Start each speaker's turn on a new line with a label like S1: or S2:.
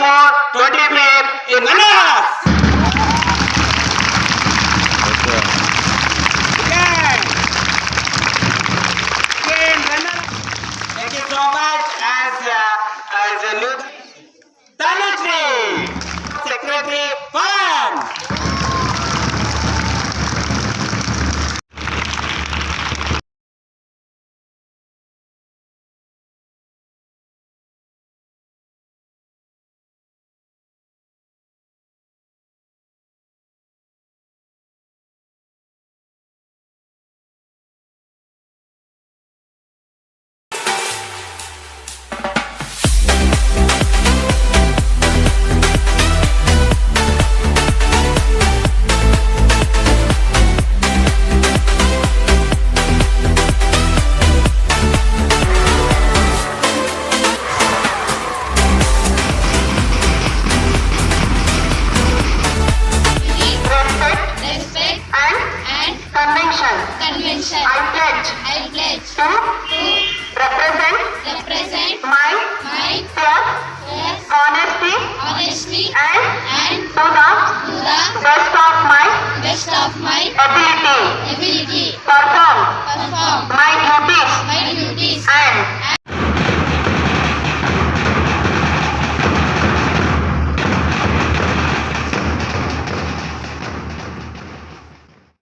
S1: 24, 25 in Manas. Thank you so much. As a new Tanushree, Secretary Fun.
S2: Convention. I pledge
S1: To represent my
S2: honesty
S1: and
S2: and
S1: to the
S2: to the
S1: best of my
S2: best of my
S1: ability
S2: ability
S1: perform